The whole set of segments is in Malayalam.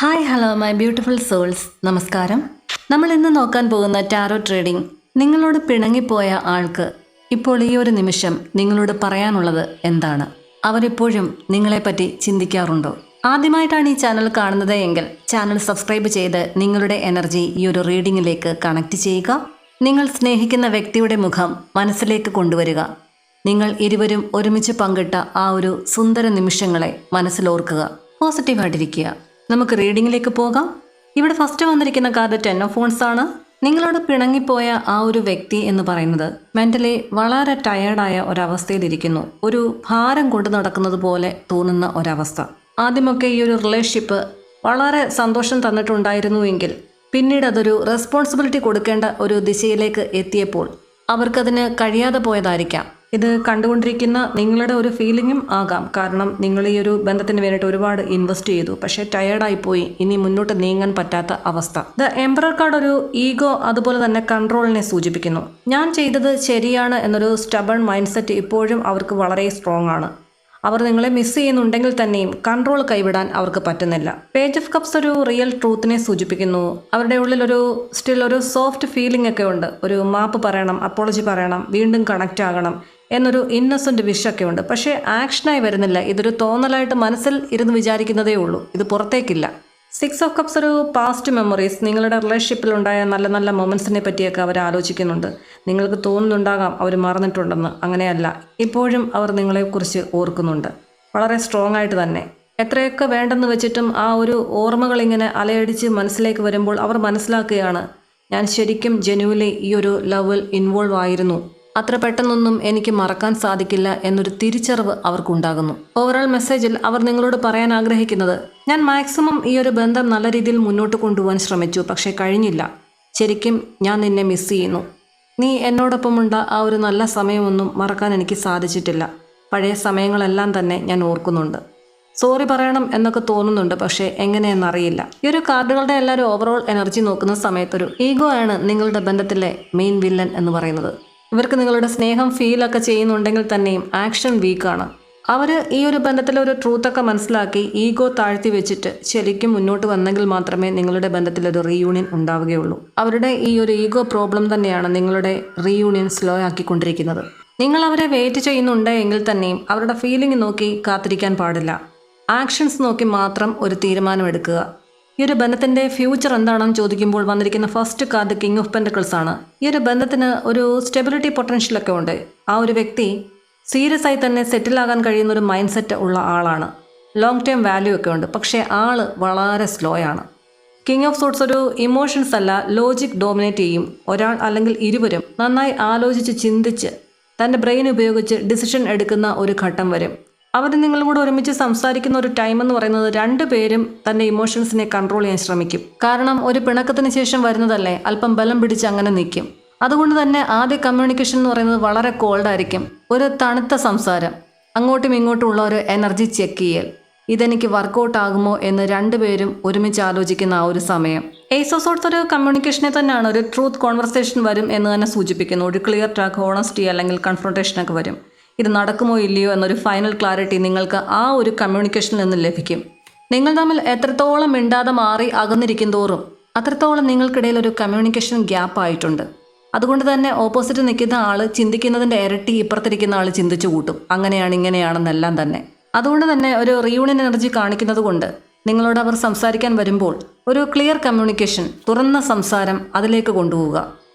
Hi hello my beautiful souls. നമസ്കാരം. നമ്മൾ ഇന്ന് നോക്കാൻ പോകുന്ന ടാരോ ട്രീഡിംഗ് നിങ്ങളോട് പിണങ്ങിപ്പോയ ആൾക്ക് ഇപ്പോൾ ഈ ഒരു നിമിഷം നിങ്ങളോട് പറയാനുള്ളത് എന്താണ്? അവരിപ്പോഴും നിങ്ങളെപ്പറ്റി ചിന്തിക്കാറുണ്ടോ? ആദ്യമായിട്ടാണ് ഈ ചാനൽ കാണുന്നത് എങ്കിൽ ചാനൽ സബ്സ്ക്രൈബ് ചെയ്ത് നിങ്ങളുടെ എനർജി ഈ ഒരു റീഡിങ്ങിലേക്ക് കണക്ട് ചെയ്യുക. നിങ്ങൾ സ്നേഹിക്കുന്ന വ്യക്തിയുടെ മുഖം മനസ്സിലേക്ക് കൊണ്ടുവരിക. നിങ്ങൾ ഇരുവരും ഒരുമിച്ച് പങ്കിട്ട ആ ഒരു സുന്ദര നിമിഷങ്ങളെ മനസ്സിലോർക്കുക. പോസിറ്റീവായിട്ടിരിക്കുക. നമുക്ക് റീഡിങ്ങിലേക്ക് പോകാം. ഇവിടെ ഫസ്റ്റ് വന്നിരിക്കുന്ന കാർഡ് 10 ഓഫ് വൺസ് ആണ്. നിങ്ങളോട് പിണങ്ങിപ്പോയ ആ ഒരു വ്യക്തി എന്ന് പറയുന്നത് മെന്റലി വളരെ ടയേർഡായ ഒരവസ്ഥയിലിരിക്കുന്നു. ഒരു ഭാരം കൊണ്ടു നടക്കുന്നത് പോലെ തോന്നുന്ന ഒരവസ്ഥ. ആദ്യമൊക്കെ ഈ ഒരു റിലേഷൻഷിപ്പ് വളരെ സന്തോഷം തന്നിട്ടുണ്ടായിരുന്നുവെങ്കിൽ പിന്നീട് അതൊരു റെസ്പോൺസിബിലിറ്റി കൊടുക്കേണ്ട ഒരു ദിശയിലേക്ക് എത്തിയപ്പോൾ അവർക്കതിന് കഴിയാതെ പോയതായിരിക്കാം. ഇത് കണ്ടുകൊണ്ടിരിക്കുന്ന നിങ്ങളുടെ ഒരു ഫീലിങ്ങും ആകാം. കാരണം നിങ്ങൾ ഈ ഒരു ബന്ധത്തിന് വേണ്ടിയിട്ട് ഒരുപാട് ഇൻവെസ്റ്റ് ചെയ്തു, പക്ഷേ ടയേർഡായിപ്പോയി. ഇനി മുന്നോട്ട് നീങ്ങാൻ പറ്റാത്ത അവസ്ഥ. ദ എംപറർ കാർഡ് ഒരു ഈഗോ അതുപോലെ തന്നെ കൺട്രോളിനെ സൂചിപ്പിക്കുന്നു. ഞാൻ ചെയ്തത് ശരിയാണ് എന്നൊരു സ്റ്റബൺ മൈൻഡ് സെറ്റ് ഇപ്പോഴും അവർക്ക് വളരെ സ്ട്രോങ് ആണ്. അവർ നിങ്ങളെ മിസ് ചെയ്യുന്നുണ്ടെങ്കിൽ തന്നെയും കൺട്രോൾ കൈവിടാൻ അവർക്ക് പറ്റുന്നില്ല. പേജ് ഓഫ് കപ്സ് ഒരു റിയൽ ട്രൂത്തിനെ സൂചിപ്പിക്കുന്നു. അവരുടെ ഉള്ളിൽ സ്റ്റിൽ ഒരു സോഫ്റ്റ് ഫീലിംഗ് ഒക്കെ ഉണ്ട്. ഒരു മാപ്പ് പറയണം, അപ്പോളജി പറയണം, വീണ്ടും കണക്റ്റ് ആകണം എന്നൊരു ഇന്നസെന്റ് വിഷൊക്കെ ഉണ്ട്. പക്ഷേ ആക്ഷനായി വരുന്നില്ല. ഇതൊരു തോന്നലായിട്ട് മനസ്സിൽ ഇരുന്ന് വിചാരിക്കുന്നതേ ഉള്ളൂ. ഇത് പുറത്തേക്കില്ല. 6 ഓഫ് കപ്സ് ഒരു പാസ്റ്റ് മെമ്മറീസ്. നിങ്ങളുടെ റിലേഷൻഷിപ്പിൽ ഉണ്ടായ നല്ല നല്ല മൊമെന്റ്സിനെ പറ്റിയൊക്കെ അവർ ആലോചിക്കുന്നുണ്ട്. നിങ്ങൾക്ക് തോന്നുന്നുണ്ടാകാം അവർ മറന്നിട്ടുണ്ടെന്ന്. അങ്ങനെയല്ല, ഇപ്പോഴും അവർ നിങ്ങളെക്കുറിച്ച് ഓർക്കുന്നുണ്ട്. വളരെ സ്ട്രോങ് ആയിട്ട് തന്നെ. എത്രയൊക്കെ വേണ്ടെന്ന് വെച്ചിട്ടും ആ ഒരു ഓർമ്മകൾ ഇങ്ങനെ അലയടിച്ച് മനസ്സിലേക്ക് വരുമ്പോൾ അവർ മനസ്സിലാക്കുകയാണ്, ഞാൻ ശരിക്കും ജെന്യുവലി ഈ ഒരു ലവിൽ ഇൻവോൾവ് ആയിരുന്നു. അത്ര പെട്ടെന്നൊന്നും എനിക്ക് മറക്കാൻ സാധിക്കില്ല എന്നൊരു തിരിച്ചറിവ് അവർക്കുണ്ടാകുന്നു. ഓവറോൾ മെസ്സേജിൽ അവർ നിങ്ങളോട് പറയാൻ ആഗ്രഹിക്കുന്നത്, ഞാൻ മാക്സിമം ഈ ഒരു ബന്ധം നല്ല രീതിയിൽ മുന്നോട്ട് കൊണ്ടുപോകാൻ ശ്രമിച്ചു, പക്ഷേ കഴിഞ്ഞില്ല. ശരിക്കും ഞാൻ നിന്നെ മിസ് ചെയ്യുന്നു. നീ എന്നോടൊപ്പമുണ്ട ആ ഒരു നല്ല സമയമൊന്നും മറക്കാൻ എനിക്ക് സാധിച്ചിട്ടില്ല. പഴയ സമയങ്ങളെല്ലാം തന്നെ ഞാൻ ഓർക്കുന്നുണ്ട്. സോറി പറയണം എന്നൊക്കെ തോന്നുന്നുണ്ട്, പക്ഷേ എങ്ങനെയെന്നറിയില്ല. ഈ ഒരു കാർഡുകളുടെ എല്ലാവരും ഓവറോൾ എനർജി നോക്കുന്ന സമയത്തൊരു ഈഗോ ആണ് നിങ്ങളുടെ ബന്ധത്തിലെ മെയിൻ വില്ലൻ എന്ന് പറയുന്നത്. ഇവർക്ക് നിങ്ങളുടെ സ്നേഹം ഫീലൊക്കെ ചെയ്യുന്നുണ്ടെങ്കിൽ തന്നെയും ആക്ഷൻ വീക്കാണ്. അവർ ഈ ഒരു ബന്ധത്തിലൊരു ട്രൂത്തൊക്കെ മനസ്സിലാക്കി ഈഗോ താഴ്ത്തി വെച്ചിട്ട് ശരിക്കും മുന്നോട്ട് വന്നെങ്കിൽ മാത്രമേ നിങ്ങളുടെ ബന്ധത്തിലൊരു റീയൂണിയൻ ഉണ്ടാവുകയുള്ളൂ. അവരുടെ ഈ ഒരു ഈഗോ പ്രോബ്ലം തന്നെയാണ് നിങ്ങളുടെ റീയൂണിയൻ സ്ലോ ആക്കിക്കൊണ്ടിരിക്കുന്നത്. നിങ്ങൾ അവരെ വെയിറ്റ് ചെയ്യുന്നുണ്ട് എങ്കിൽ തന്നെയും അവരുടെ ഫീലിംഗ് നോക്കി കാത്തിരിക്കാൻ പാടില്ല. ആക്ഷൻസ് നോക്കി മാത്രം ഒരു തീരുമാനമെടുക്കുക. ഈ ഒരു ബന്ധത്തിൻ്റെ ഫ്യൂച്ചർ എന്താണെന്ന് ചോദിക്കുമ്പോൾ വന്നിരിക്കുന്ന first card king of pentacles ആണ്. ഈ ഒരു ബന്ധത്തിന് ഒരു സ്റ്റെബിലിറ്റി പൊട്ടൻഷ്യലൊക്കെ ഉണ്ട്. ആ ഒരു വ്യക്തി സീരിയസ് ആയി തന്നെ സെറ്റിലാകാൻ കഴിയുന്ന ഒരു മൈൻഡ് സെറ്റ് ഉള്ള ആളാണ്. ലോങ് ടേം വാല്യൂ ഒക്കെ ഉണ്ട്. പക്ഷേ ആള് വളരെ സ്ലോ ആണ്. കിങ് ഓഫ് സോർട്സ് ഒരു ഇമോഷൻസ് അല്ല, ലോജിക് ഡോമിനേറ്റ് ചെയ്യും. ഒരാൾ അല്ലെങ്കിൽ ഇരുവരും നന്നായി ആലോചിച്ച് ചിന്തിച്ച് തൻ്റെ ബ്രെയിൻ ഉപയോഗിച്ച് ഡിസിഷൻ എടുക്കുന്ന ഒരു ഘട്ടം വരും. അവർ നിങ്ങളും കൂടെ ഒരുമിച്ച് സംസാരിക്കുന്ന ഒരു ടൈം എന്ന് പറയുന്നത് രണ്ടുപേരും തൻ്റെ ഇമോഷൻസിനെ കൺട്രോൾ ചെയ്യാൻ ശ്രമിക്കും. കാരണം ഒരു പിണക്കത്തിന് ശേഷം വരുന്നതല്ലേ, അല്പം ബലം പിടിച്ച് അങ്ങനെ നിൽക്കും. അതുകൊണ്ട് തന്നെ ആദ്യ കമ്മ്യൂണിക്കേഷൻ എന്ന് പറയുന്നത് വളരെ കോൾഡായിരിക്കും. ഒരു തണുത്ത സംസാരം, അങ്ങോട്ടും ഇങ്ങോട്ടും ഉള്ള ഒരു എനർജി ചെക്ക് ചെയ്യൽ. ഇതെനിക്ക് വർക്കൗട്ട് ആകുമോ എന്ന് രണ്ടുപേരും ഒരുമിച്ച് ആലോചിക്കുന്ന ആ ഒരു സമയം. ഏസ് ഓഫ് സോർട്സ് ഒരു കമ്മ്യൂണിക്കേഷനെ തന്നെയാണ്. ഒരു ട്രൂത്ത് കോൺവെർസേഷൻ വരും എന്ന് തന്നെ സൂചിപ്പിക്കുന്നു. ഒരു ക്ലിയർ ട്രാക്ക്, ഹോണസ്റ്റി അല്ലെങ്കിൽ കൺഫ്രണ്ടേഷനൊക്കെ വരും. ഇത് നടക്കുമോ ഇല്ലയോ എന്നൊരു ഫൈനൽ ക്ലാരിറ്റി നിങ്ങൾക്ക് ആ ഒരു കമ്മ്യൂണിക്കേഷനിൽ നിന്ന് ലഭിക്കും. നിങ്ങൾ തമ്മിൽ എത്രത്തോളം മിണ്ടാതെ മാറി അകന്നിരിക്കും തോറും അത്രത്തോളം നിങ്ങൾക്കിടയിൽ ഒരു കമ്മ്യൂണിക്കേഷൻ ഗ്യാപ്പ് ആയിട്ടുണ്ട്. അതുകൊണ്ട് തന്നെ ഓപ്പോസിറ്റ് നിൽക്കുന്ന ആൾ ചിന്തിക്കുന്നതിൻ്റെ ഇരട്ടി ഇപ്പുറത്തിരിക്കുന്ന ആൾ ചിന്തിച്ചു കൂട്ടും. അങ്ങനെയാണ് ഇങ്ങനെയാണെന്നെല്ലാം തന്നെ. അതുകൊണ്ട് തന്നെ ഒരു റീയൂണിയൻ എനർജി കാണിക്കുന്നത് കൊണ്ട് നിങ്ങളോട് അവർ സംസാരിക്കാൻ വരുമ്പോൾ ഒരു ക്ലിയർ കമ്മ്യൂണിക്കേഷൻ, തുറന്ന സംസാരം അതിലേക്ക് കൊണ്ടുപോവുക.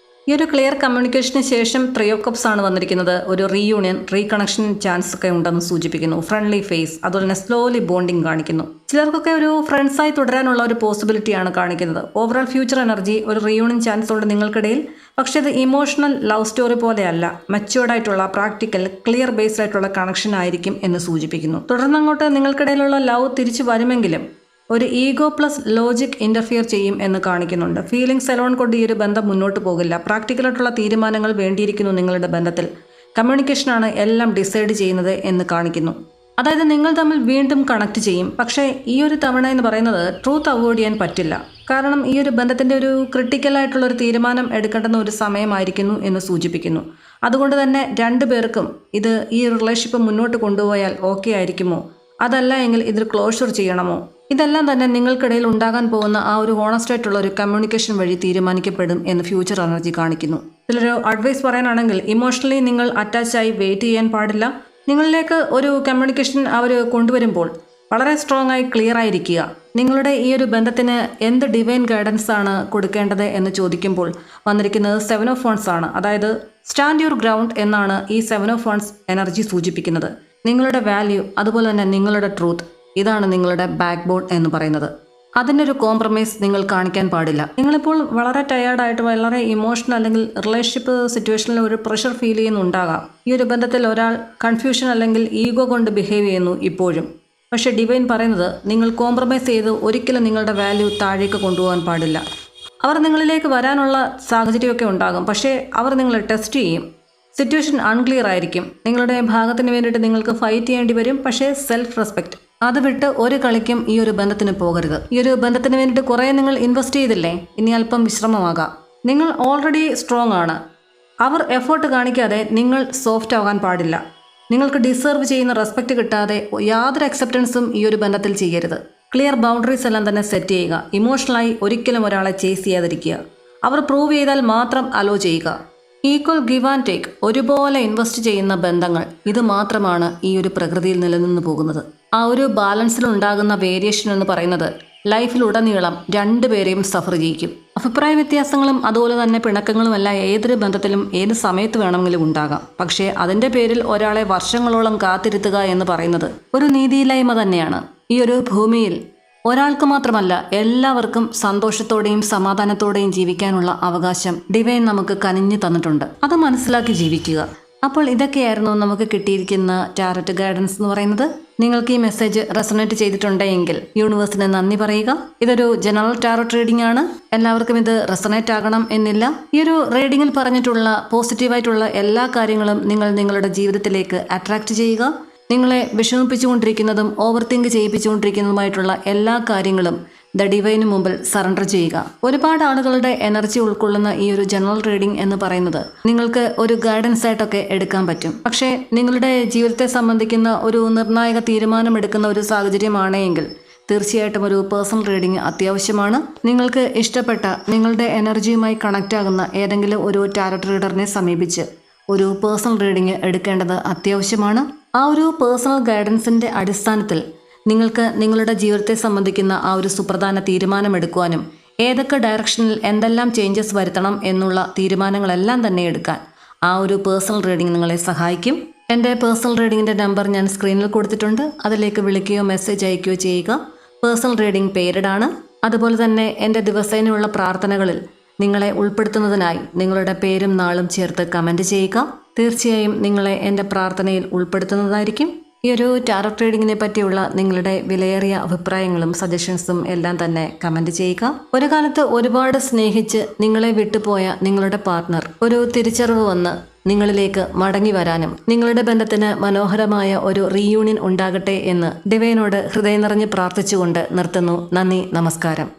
ഈ ഒരു ക്ലിയർ കമ്മ്യൂണിക്കേഷന് ശേഷം 3 ഓഫ് കപ്സ് ആണ് വന്നിരിക്കുന്നത്. ഒരു റീയൂണിയൻ, റീകണക്ഷൻ ചാൻസ് ഒക്കെ ഉണ്ടെന്ന് സൂചിപ്പിക്കുന്നു. ഫ്രണ്ട്ലി ഫേസ്, അതുപോലെ തന്നെ സ്ലോലി ബോണ്ടിങ് കാണിക്കുന്നു. ചിലർക്കൊക്കെ ഒരു ഫ്രണ്ട്സായി തുടരാനുള്ള ഒരു പോസിബിലിറ്റിയാണ് കാണിക്കുന്നത്. ഓവറോൾ ഫ്യൂച്ചർ എനർജി ഒരു റീയൂണിയൻ ചാൻസ് ഉണ്ട് നിങ്ങൾക്കിടയിൽ. പക്ഷേ ഇത് ഇമോഷണൽ ലവ് സ്റ്റോറി പോലെയല്ല, മെച്യൂർഡ് ആയിട്ടുള്ള, പ്രാക്ടിക്കൽ, ക്ലിയർ ബേസ്ഡ് ആയിട്ടുള്ള കണക്ഷൻ ആയിരിക്കും എന്ന് സൂചിപ്പിക്കുന്നു. തുടർന്നങ്ങോട്ട് നിങ്ങൾക്കിടയിലുള്ള ലവ് തിരിച്ചു വരുമെങ്കിലും ഒരു ഈഗോ പ്ലസ് ലോജിക് ഇൻ്റർഫിയർ ചെയ്യും എന്ന് കാണിക്കുന്നുണ്ട്. ഫീലിംഗ്സ് എലോൺ കൊണ്ട് ഈ ഒരു ബന്ധം മുന്നോട്ട് പോകില്ല. പ്രാക്ടിക്കലായിട്ടുള്ള തീരുമാനങ്ങൾ വേണ്ടിയിരിക്കുന്നു നിങ്ങളുടെ ബന്ധത്തിൽ. കമ്മ്യൂണിക്കേഷനാണ് എല്ലാം ഡിസൈഡ് ചെയ്യുന്നത് എന്ന് കാണിക്കുന്നു. അതായത് നിങ്ങൾ തമ്മിൽ വീണ്ടും കണക്ട് ചെയ്യും. പക്ഷേ ഈ ഒരു തവണ എന്ന് പറയുന്നത് ട്രൂത്ത് അവോയ്ഡ് ചെയ്യാൻ പറ്റില്ല. കാരണം ഈ ഒരു ബന്ധത്തിൻ്റെ ഒരു ക്രിട്ടിക്കലായിട്ടുള്ള ഒരു തീരുമാനം എടുക്കേണ്ടുന്ന ഒരു സമയമായിരിക്കുന്നു എന്ന് സൂചിപ്പിക്കുന്നു. അതുകൊണ്ട് തന്നെ രണ്ടുപേർക്കും ഇത് ഈ റിലേഷൻഷിപ്പ് മുന്നോട്ട് കൊണ്ടുപോയാൽ ഓക്കെ ആയിരിക്കുമോ, അതല്ല എങ്കിൽ ഇതിൽ ക്ലോഷർ ചെയ്യണമോ? ഇതെല്ലാം തന്നെ നിങ്ങൾക്കിടയിൽ ഉണ്ടാകാൻ പോകുന്ന ആ ഒരു ഹോണസ്റ്റ് ആയിട്ടുള്ള ഒരു കമ്മ്യൂണിക്കേഷൻ വഴി തീരുമാനിക്കപ്പെടും എന്ന് ഫ്യൂച്ചർ എനർജി കാണിക്കുന്നു. ഇതിലൊരു അഡ്വൈസ് പറയാനാണെങ്കിൽ ഇമോഷണലി നിങ്ങൾ അറ്റാച്ചായി വെയിറ്റ് ചെയ്യാൻ പാടില്ല. നിങ്ങളിലേക്ക് ഒരു കമ്മ്യൂണിക്കേഷൻ അവർ കൊണ്ടുവരുമ്പോൾ വളരെ സ്ട്രോങ് ആയി ക്ലിയർ ആയിരിക്കുക. നിങ്ങളുടെ ഈ ഒരു ബന്ധത്തിന് എന്ത് ഡിവൈൻ ഗൈഡൻസ് ആണ് കൊടുക്കേണ്ടത് എന്ന് ചോദിക്കുമ്പോൾ വന്നിരിക്കുന്നത് 7 ഓഫ് വൺസ് ആണ്. അതായത് സ്റ്റാൻഡ് യുവർ ഗ്രൗണ്ട് എന്നാണ് ഈ 7 ഓഫ് വൺസ് എനർജി സൂചിപ്പിക്കുന്നത്. നിങ്ങളുടെ വാല്യൂ, അതുപോലെ തന്നെ നിങ്ങളുടെ ട്രൂത്ത്, ഇതാണ് നിങ്ങളുടെ ബാക്ക് ബോൺ എന്ന് പറയുന്നത്. അതിൻ്റെ ഒരു കോംപ്രമൈസ് നിങ്ങൾ കാണിക്കാൻ പാടില്ല. നിങ്ങളിപ്പോൾ വളരെ ടയേർഡായിട്ട് വളരെ ഇമോഷണൽ അല്ലെങ്കിൽ റിലേഷൻഷിപ്പ് സിറ്റുവേഷനിൽ ഒരു പ്രഷർ ഫീൽ ചെയ്യുന്നുണ്ടാകാം. ഈ ഒരു ബന്ധത്തിൽ ഒരാൾ കൺഫ്യൂഷൻ അല്ലെങ്കിൽ ഈഗോ കൊണ്ട് ബിഹേവ് ചെയ്യുന്നു ഇപ്പോഴും. പക്ഷേ ഡിവൈൻ പറയുന്നത് നിങ്ങൾ കോംപ്രമൈസ് ചെയ്ത് ഒരിക്കലും നിങ്ങളുടെ വാല്യൂ താഴേക്ക് കൊണ്ടുപോകാൻ പാടില്ല. അവർ നിങ്ങളിലേക്ക് വരാനുള്ള സാഹചര്യമൊക്കെ ഉണ്ടാകും, പക്ഷേ അവർ നിങ്ങളെ ടെസ്റ്റ് ചെയ്യും. സിറ്റുവേഷൻ അൺക്ലിയർ ആയിരിക്കും. നിങ്ങളുടെ ഭാഗത്തിന് വേണ്ടിയിട്ട് നിങ്ങൾക്ക് ഫൈറ്റ് ചെയ്യേണ്ടി വരും. പക്ഷേ സെൽഫ് റെസ്പെക്റ്റ് അത് വിട്ട് ഒരു കളിക്കും ഈ ഒരു ബന്ധത്തിന് പോകരുത്. ഈ ഒരു ബന്ധത്തിന് വേണ്ടിയിട്ട് കുറേ നിങ്ങൾ ഇൻവെസ്റ്റ് ചെയ്തില്ലേ, ഇനി അല്പം വിശ്രമമാകാം. നിങ്ങൾ ഓൾറെഡി സ്ട്രോങ് ആണ്. അവർ എഫേർട്ട് കാണിക്കാതെ നിങ്ങൾ സോഫ്റ്റ് ആകാൻ പാടില്ല. നിങ്ങൾക്ക് ഡിസേർവ് ചെയ്യുന്ന റെസ്പെക്റ്റ് കിട്ടാതെ യാതൊരു അക്സെപ്റ്റൻസും ഈ ഒരു ബന്ധത്തിൽ ചെയ്യരുത്. ക്ലിയർ ബൗണ്ടറീസ് എല്ലാം തന്നെ സെറ്റ് ചെയ്യുക. ഇമോഷണലായി ഒരിക്കലും ഒരാളെ ചേസ് ചെയ്യാതിരിക്കുക. അവർ പ്രൂവ് ചെയ്താൽ മാത്രം അലോ ചെയ്യുക. ഈക്വൽ ഗിവ് ആൻഡ് ടേക്ക്, ഒരുപോലെ ഇൻവെസ്റ്റ് ചെയ്യുന്ന ബന്ധങ്ങൾ, ഇത് മാത്രമാണ് ഈ ഒരു പ്രകൃതിയിൽ നിലനിന്ന് പോകുന്നത്. ആ ഒരു ബാലൻസിലുണ്ടാകുന്ന വേരിയേഷൻ എന്ന് പറയുന്നത് ലൈഫിലുടനീളം രണ്ടുപേരെയും സഫർ ചെയ്യിക്കും. അഭിപ്രായ വ്യത്യാസങ്ങളും അതുപോലെ തന്നെ പിണക്കങ്ങളുമെല്ലാം ഏതൊരു ബന്ധത്തിലും ഏത് സമയത്ത് വേണമെങ്കിലും ഉണ്ടാകാം. പക്ഷേ അതിൻ്റെ പേരിൽ ഒരാളെ വർഷങ്ങളോളം കാത്തിരുത്തുക എന്ന് പറയുന്നത് ഒരു നീതിയില്ലായ്മ തന്നെയാണ്. ഈ ഒരു ഭൂമിയിൽ ഒരാൾക്ക് മാത്രമല്ല എല്ലാവർക്കും സന്തോഷത്തോടെയും സമാധാനത്തോടെയും ജീവിക്കാനുള്ള അവകാശം ഡിവൈൻ നമുക്ക് കനിഞ്ഞു തന്നിട്ടുണ്ട്. അത് മനസ്സിലാക്കി ജീവിക്കുക. അപ്പോൾ ഇതൊക്കെയായിരുന്നു നമുക്ക് കിട്ടിയിരിക്കുന്ന ടാരറ്റ് ഗൈഡൻസ് എന്ന് പറയുന്നത്. നിങ്ങൾക്ക് ഈ മെസ്സേജ് റെസണേറ്റ് ചെയ്തിട്ടുണ്ടെങ്കിൽ യൂണിവേഴ്സിന് നന്ദി പറയുക. ഇതൊരു ജനറൽ ടാരറ്റ് റീഡിംഗ് ആണ്. എല്ലാവർക്കും ഇത് റെസണേറ്റ് ആകണം എന്നില്ല. ഈ ഒരു റീഡിങ്ങിൽ പറഞ്ഞിട്ടുള്ള പോസിറ്റീവായിട്ടുള്ള എല്ലാ കാര്യങ്ങളും നിങ്ങൾ നിങ്ങളുടെ ജീവിതത്തിലേക്ക് അട്രാക്റ്റ് ചെയ്യുക. നിങ്ങളെ വിഷമിപ്പിച്ചുകൊണ്ടിരിക്കുന്നതും ഓവർ തിങ്ക് ചെയ്യിപ്പിച്ചുകൊണ്ടിരിക്കുന്നതുമായിട്ടുള്ള എല്ലാ കാര്യങ്ങളും ദ ഡിവൈന് മുമ്പിൽ സറണ്ടർ ചെയ്യുക. ഒരുപാട് ആളുകളുടെ എനർജി ഉൾക്കൊള്ളുന്ന ഈ ഒരു ജനറൽ റീഡിംഗ് എന്ന് പറയുന്നത് നിങ്ങൾക്ക് ഒരു ഗൈഡൻസ് ആയിട്ടൊക്കെ എടുക്കാൻ പറ്റും. പക്ഷേ നിങ്ങളുടെ ജീവിതത്തെ സംബന്ധിക്കുന്ന ഒരു നിർണായക തീരുമാനമെടുക്കുന്ന ഒരു സാഹചര്യമാണെങ്കിൽ തീർച്ചയായിട്ടും ഒരു പേഴ്സണൽ റീഡിംഗ് അത്യാവശ്യമാണ്. നിങ്ങൾക്ക് ഇഷ്ടപ്പെട്ട നിങ്ങളുടെ എനർജിയുമായി കണക്റ്റ് ആകുന്ന ഏതെങ്കിലും ഒരു ടാരറ്റ് റീഡറിനെ സമീപിച്ച് ഒരു പേഴ്സണൽ റീഡിംഗ് എടുക്കേണ്ടത് അത്യാവശ്യമാണ്. ആ ഒരു പേഴ്സണൽ ഗൈഡൻസിൻ്റെ അടിസ്ഥാനത്തിൽ നിങ്ങൾക്ക് നിങ്ങളുടെ ജീവിതത്തെ സംബന്ധിക്കുന്ന ആ ഒരു സുപ്രധാന തീരുമാനമെടുക്കുവാനും ഏതൊക്കെ ഡയറക്ഷനിൽ എന്തെല്ലാം ചേഞ്ചസ് വരുത്തണം എന്നുള്ള തീരുമാനങ്ങളെല്ലാം തന്നെ എടുക്കാൻ ആ ഒരു പേഴ്സണൽ റീഡിംഗ് നിങ്ങളെ സഹായിക്കും. എൻ്റെ പേഴ്സണൽ റീഡിങ്ങിൻ്റെ നമ്പർ ഞാൻ സ്ക്രീനിൽ കൊടുത്തിട്ടുണ്ട്. അതിലേക്ക് വിളിക്കുകയോ മെസ്സേജ് അയക്കുകയോ ചെയ്യുക. പേഴ്സണൽ റീഡിംഗ് പേയ്ഡ് ആണ്. അതുപോലെ തന്നെ എൻ്റെ ദിവസേനയുള്ള പ്രാർത്ഥനകളിൽ നിങ്ങളെ ഉൾപ്പെടുത്തുന്നതിനായി നിങ്ങളുടെ പേരും നാളും ചേർത്ത് കമൻറ്റ് ചെയ്യുക. തീർച്ചയായും നിങ്ങളെ എൻ്റെ പ്രാർത്ഥനയിൽ ഉൾപ്പെടുത്തുന്നതായിരിക്കും. ഈ ഒരു ടാരറ്റ് റീഡിങ്ങിനെ പറ്റിയുള്ള നിങ്ങളുടെ വിലയേറിയ അഭിപ്രായങ്ങളും സജഷൻസും എല്ലാം തന്നെ കമൻറ്റ് ചെയ്യുക. ഒരു കാലത്ത് ഒരുപാട് സ്നേഹിച്ച് നിങ്ങളെ വിട്ടുപോയ നിങ്ങളുടെ പാർട്ട്ണർ ഒരു തിരിച്ചറിവ് വന്ന് നിങ്ങളിലേക്ക് മടങ്ങി വരാനും നിങ്ങളുടെ ബന്ധത്തിന് മനോഹരമായ ഒരു റീയൂണിയൻ ഉണ്ടാകട്ടെ എന്ന് ഡിവൈനോട് ഹൃദയം നിറഞ്ഞ് പ്രാർത്ഥിച്ചുകൊണ്ട് നിർത്തുന്നു. നന്ദി, നമസ്കാരം.